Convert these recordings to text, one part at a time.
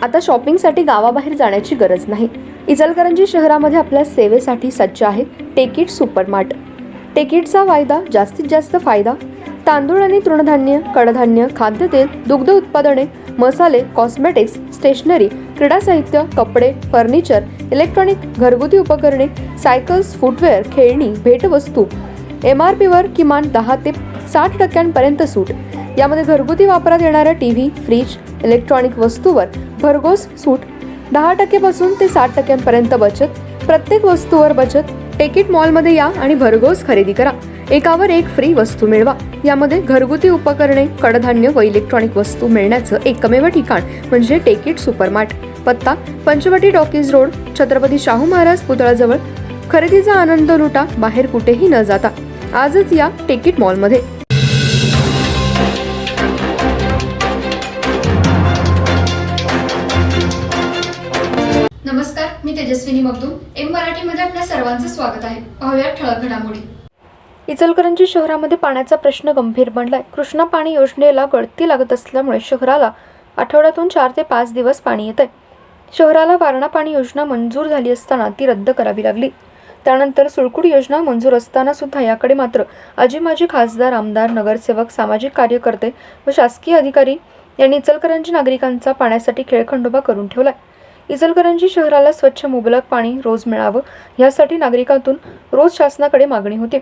आता शॉपिंगसाठी गावाबाहेर जाण्याची गरज नाही। इचलकरंजी शहरामध्ये आपल्या सेवेसाठी सज्ज आहे टेकिट सुपरमार्ट। टेकिटचा वायदा जास्तीत जास्त फायदा। तांदूळ आणि तृणधान्य, कडधान्य, खाद्यतेल, दुग्ध उत्पादने, मसाले, कॉस्मेटिक्स, स्टेशनरी, क्रीडा साहित्य, कपडे, फर्निचर, इलेक्ट्रॉनिक, घरगुती उपकरणे, सायकल्स, फुटवेअर, खेळणी, भेटवस्तू, MRP वर किमान 10 ते 60% सूट। यामध्ये घरगुती वापरात येणाऱ्या टीव्ही, फ्रीज, इलेक्ट्रॉनिक वस्तूवर भरघोस सूट। 10% पासून ते 60% बचत। प्रत्येक वस्तूवर बचत। टेकिट मॉलमध्ये या आणि भरघोस खरेदी करा। एकावर एक फ्री वस्तू मिळवा। यामध्ये घरगुती उपकरणे, कडधान्य व इलेक्ट्रॉनिक वस्तू मिळण्याचं एकमेव ठिकाण म्हणजे टेकिट सुपरमार्ट। पत्ता पंचवटी टॉकीज रोड, छत्रपती शाहू महाराज पुतळ्याजवळ। खरेदीचा आनंद लुटा बाहेर कुठेही न जाता। आजच या टेकिट मॉलमध्ये। नमस्कार, मी तेजस्विनी मगदूम। एम मराठीमध्ये आपल्या सर्वांचं स्वागत आहे। पाहूया ठळक घडामोडी। इचलकरंजी शहरामध्ये पाण्याचा प्रश्न गंभीर बनलाय। कृष्णा पाणी योजनेला गळती लागत असल्यामुळे शहराला आठवड्यातून 4 ते 5 दिवस पाणी येतंय। शहराला वारणा पाणी योजना मंजूर झाली असताना ती रद्द करावी लागली। त्यानंतर सुळकुड योजना मंजूर असताना सुद्धा याकडे मात्र आजी-माजी खासदार, आमदार, नगरसेवक, सामाजिक कार्यकर्ते व शासकीय अधिकारी यांनी इचलकरंजी नागरिकांचा पाण्यासाठी खेळखंडोबा करून ठेवलाय। इचलकरंजी शहराला स्वच्छ मुबलक पाणी रोज मिळावं यासाठी नागरिकांतून रोज शासनाकडे मागणी होती।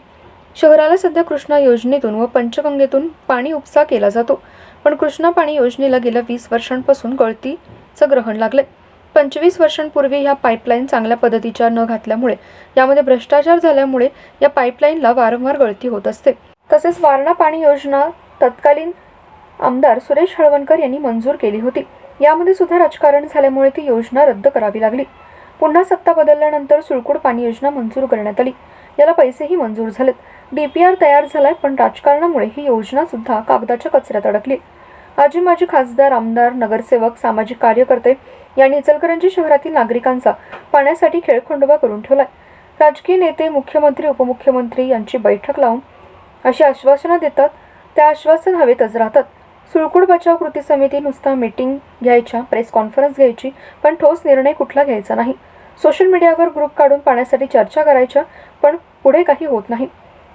शहराला सध्या कृष्णा योजनेतून व पंचगंगेतून पाणी उपसा केला जातो, पण कृष्णा पाणी योजनेला गेल्या 20 वर्षांपासून गळतीचं ग्रहण लागलंय। 25 वर्षांपूर्वी ह्या पाईपलाईन चांगल्या पद्धतीच्या न घातल्यामुळे, यामध्ये भ्रष्टाचार झाल्यामुळे या पाईपलाईनला वारंवार गळती होत असते। तसेच वारणा पाणी योजना तत्कालीन आमदार सुरेश हळवणकर यांनी मंजूर केली होती। यामध्ये सुद्धा राजकारण झाल्यामुळे ती योजना रद्द करावी लागली। पुन्हा सत्ता बदलल्यानंतर सुळकुड पाणी योजना मंजूर करण्यात आली। याला पैसेही मंजूर झालेत। DPR तयार झालाय, पण राजकारणामुळे ही योजना सुद्धा कागदाच्या कचऱ्यात अडकली। आजी-माजी खासदार, आमदार, नगरसेवक, सामाजिक कार्यकर्ते यांनी इचलकरंजी शहरातील नागरिकांचा पाण्यासाठी खेळखंडोबा करून ठेवलाय। राजकीय नेते, मुख्यमंत्री, उपमुख्यमंत्री यांची बैठक लावून अशी आश्वासनं देतात, त्या आश्वासन हवेतच राहतात। सुळकुड बचाव कृती समिती नुसता मीटिंग घ्यायच्या, प्रेस कॉन्फरन्स घ्यायची, पण ठोस निर्णय कुठला घ्यायचा नाही। सोशल मीडियावर ग्रुप काढून पाण्यासाठी चर्चा करायच्या, पण पुढे काही होत नाही।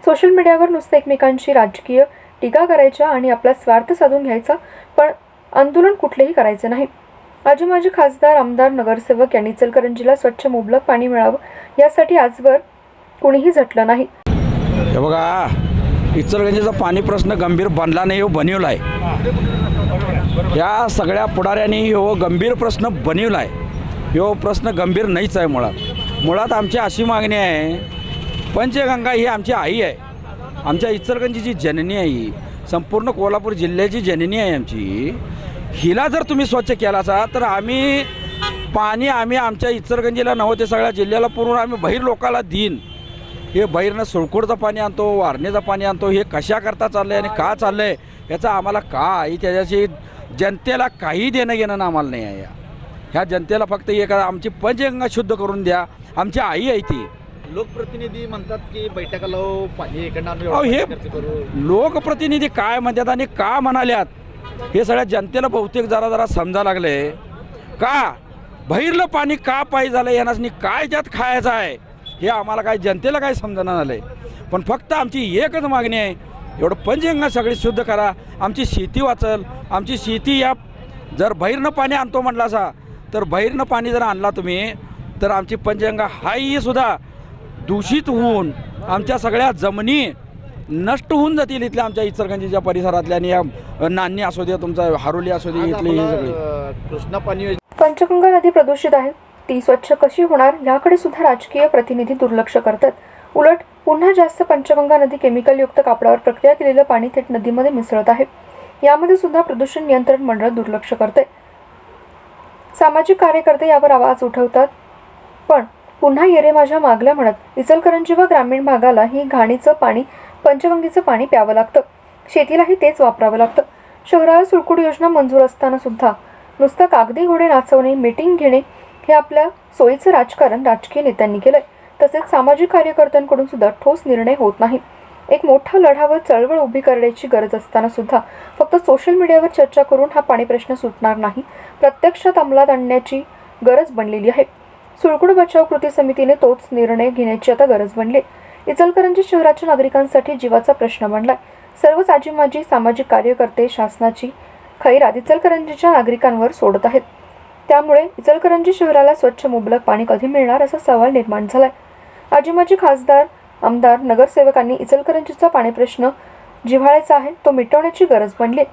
सोशल मीडियावर नुसतं एकमेकांची राजकीय टीका करायच्या आणि आपला स्वार्थ साधून घ्यायचा, पण आंदोलन कुठलेही करायचं नाही। आजी-माजी खासदार, आमदार, नगरसेवक यांनी इचलकरंजीला स्वच्छ मुबलक पाणी मिळावं यासाठी आजवर कुणीही झटलं नाही। हे बघा, इचलकरंजीचा पाणी प्रश्न गंभीर बनला नाही, हो बनवला आहे। या सगळ्या पुढाऱ्यांनी हो गंभीर प्रश्न बनवला आहे। हो प्रश्न गंभीर नाहीच आहे। मुळात आमची अशी मागणी आहे, पंचगंगा ही आमची आई आहे, आमच्या इचलकरंजीची जननी आहे, ही संपूर्ण कोल्हापूर जिल्ह्याची जननी आहे आमची। हिला जर तुम्ही स्वच्छ केलासा तर आम्ही आमच्या इचलकरंजीला नव्हे ते सगळ्या जिल्ह्याला पुरवून आम्ही बाहेर लोकाला देईन। हे बाहेरनं सुळकुडचं पाणी आणतो, वारणेचं पाणी आणतो, हे कशा करता चाललंय आणि का चाललंय याचा आम्हाला काही त्याच्याशी जनतेला काही देणं घेणं आम्हाला नाही आहे। ह्या जनतेला फक्त एका आमची पंचगंगा शुद्ध करून द्या, आमची आई आहे ती। लोकप्रतिनिधी म्हणतात की बैठका लावू, पाणी हे लोकप्रतिनिधी काय म्हणतात आणि का म्हणाल्यात हे सगळ्या जनतेला बहुतेक जरा समजा लागले। का बाहेरलं पाणी का पाहिजे झालं, यांना काय त्यात खायचं आहे हे आम्हाला काय जनतेला काय समजणं झालंय। पण फक्त आमची एकच मागणी आहे, एवढं पंचगंगा सगळी शुद्ध करा, आमची शेती वाचल। आमची शेती या जर बाहेरनं पाणी आणतो म्हटलं असा तर बाहेरनं पाणी जर आणला तुम्ही तर आमची पंचगंगा हाही सुद्धा दूषित होऊन आमच्या सगळ्या जमिनी नष्ट होऊन जातील। इथल्या आमच्या इचलकरंजीच्या परिसरातल्या आणि या नान्नी असू दे, तुमचा हारोली असू दे, इथली सगळी कृष्णा पाणी पंचगंगा नदी प्रदूषित आहे, ती स्वच्छ कशी होणार याकडे सुद्धा राजकीय प्रतिनिधी दुर्लक्ष करतात। उलट पुन्हा जास्त पंचगंगा नदी केमिकलयुक्त कापडावर प्रक्रिया केलेलं पाणी थेट नदीमध्ये मिसळत आहे। यामध्ये सुद्धा प्रदूषण नियंत्रण मंडळ दुर्लक्ष करते। सामाजिक कार्यकर्ते यावर आवाज उठवतात, पण पुन्हा येरे माझ्या मागल्या म्हणत इचलकरंजी व ग्रामीण भागाला ही घाणीचं पाणी, पंचगंगेचं पाणी प्यावं लागतं। शेतीलाही तेच वापरावं लागतं। शहराला सुळकुड योजना मंजूर असताना सुद्धा नुसतं कागदी घोडे नाचवणे, मीटिंग घेणे हे आपल्या सोयीचं राजकारण राजकीय नेत्यांनी केलंय। तसेच सामाजिक कार्यकर्त्यांकडून सुद्धा ठोस निर्णय होत नाही। एक मोठा लढा व चळवळ उभी करण्याची गरज असताना सुद्धा फक्त सोशल मीडियावर चर्चा करून हा पाणी प्रश्न सुटणार नाही, प्रत्यक्षात अंमलात आणण्याची गरज बनलेली आहे. सुळकुड बचाव कृती समितीने तोच निर्णय घेण्याची आता गरज बनली. इचलकरंजी शहराच्या नागरिकांसाठी जीवाचा प्रश्न बनलाय. सर्वच आजी-माजी सामाजिक कार्यकर्ते शासनाची खैरात इचलकरंजीच्या नागरिकांवर सोडत आहेत. त्यामुळे इचलकरंजी शहराला स्वच्छ मुबलक पाणी कधी मिळणार असा सवाल निर्माण झालाय. आजी-माजी खासदार, आमदार, नगरसेवकांनी इचलकरंजीचा पाणी प्रश्न जिव्हाळ्याचा आहे, तो मिटवण्याची गरज बनली.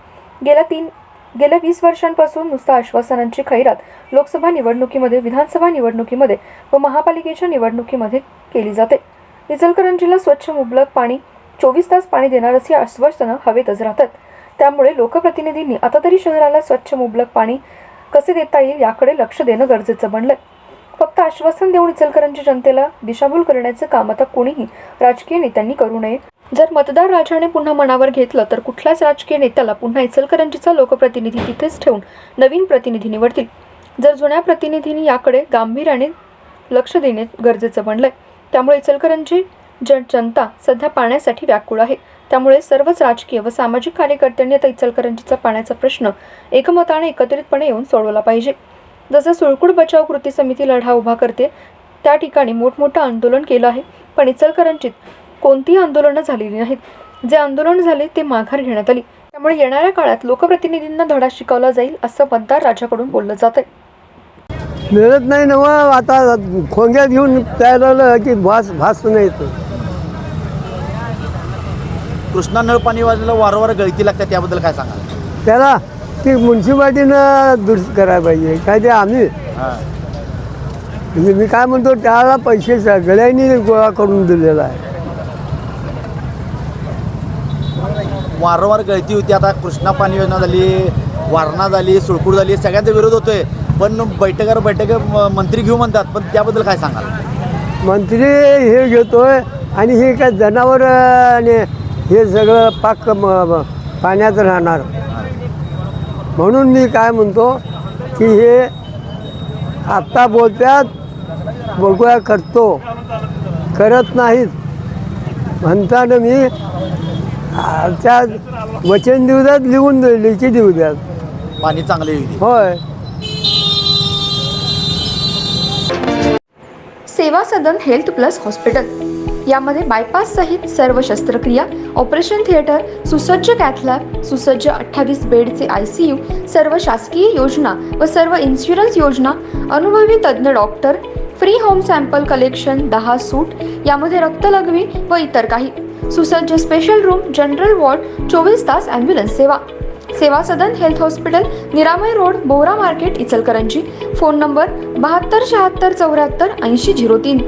गेल्या 20 वर्षांपासून नुसता आश्वासनांची खैरात लोकसभा निवडणुकीमध्ये, विधानसभा निवडणुकीमध्ये व महापालिकेच्या निवडणुकीमध्ये केली जाते. इचलकरंजीला स्वच्छ मुबलक पाणी 24 तास पाणी देणार अशी आश्वासनं हवेतच राहतात. त्यामुळे लोकप्रतिनिधींनी आता तरी शहराला स्वच्छ मुबलक पाणी कसे देता येईल याकडे लक्ष देणं गरजेचं बनलंय. फक्त आश्वासन देऊन इचलकरंजी जनतेला दिशाभूल करण्याचं काम आता कोणीही राजकीय नेत्यांनी करू नये. जर मतदार राजाने पुन्हा मनावर घेतलं तर कुठल्याच राजकीय नेत्याला पुन्हा इचलकरंजीचा लोकप्रतिनिधी तिथेच ठेवून नवीन प्रतिनिधी निवडतील. जर जुन्या प्रतिनिधींनी याकडे गांभीर्याने लक्ष देणे गरजेचं बनलंय. त्यामुळे इचलकरंजी जनता सध्या पाण्यासाठी व्याकुळ आहे. त्यामुळे सर्वच राजकीय व सामाजिक कार्यकर्त्यांनी आता इचलकरंजीचा पाण्याचा प्रश्न एकमताने एकत्रितपणे येऊन सोडवला पाहिजे. जसं सुळकुड बचाव कृती समिती लढा उभा करते त्या ठिकाणी मोठमोठं आंदोलन केलं आहे, पण इचलकरंजीत कोणतीही आंदोलनं झालेली नाहीत. जे आंदोलन झाले ते माघार घेण्यात आली. त्यामुळे येणाऱ्या काळात लोकप्रतिनिधींना धडा शिकवला जाईल असं मतदार राजाकडून बोललं जात आहे. मिळत नाही ना, आता खोंग्यात घेऊन प्यायला की भास नाही येतो. कृष्णा नळ पाणी वाजलेलं वारंवार गळती लागते, त्याबद्दल काय सांगा? त्याला ती म्युन्सिपाल्टीनं दुरुस्त करायला पाहिजे. काय ते आम्ही मी काय म्हणतो, त्याला पैसे सगळ्यांनी गोळा करून दिलेला आहे. वारंवार गळती होती. आता कृष्णा पाणी योजना झाली, वारणा झाली, सुळकुड झाली, सगळ्यांचा विरोध होतोय. पण बैठक मंत्री घेऊ म्हणतात, पण त्याबद्दल काय सांगाल? मंत्री हे घेतोय आणि हे काय जनावर आणि हे सगळं पाक पाण्यात राहणार. म्हणून मी काय म्हणतो की हे आत्ता बोलत्यात, बघूया करतो, करत नाहीत म्हणताना मी त्या वचन देऊ द्यात, लिहून लेखी देऊ द्यात, पाणी चांगले येईल. होय. सेवा सदन हेल्थ प्लस हॉस्पिटल यामध्ये बायपास सहित सर्व शस्त्रक्रिया, ऑपरेशन थिएटर, सुसज्ज कॅथलॅब, सुसज्ज 28 बेडचे ICU, सर्व शासकीय योजना व सर्व इन्शुरन्स योजना, अनुभवी तज्ज्ञ doctor, free home sample collection, 10 सूट, यामध्ये रक्तलघवी व इतर काही, सुसज्ज स्पेशल रूम, जनरल वॉर्ड, 24 तास ॲम्ब्युलन्स सेवा. सेवा सदन हेल्थ हॉस्पिटल, निरामय road, Bohra market, Ichalkaranji. Phone number 72 76 74 80 03.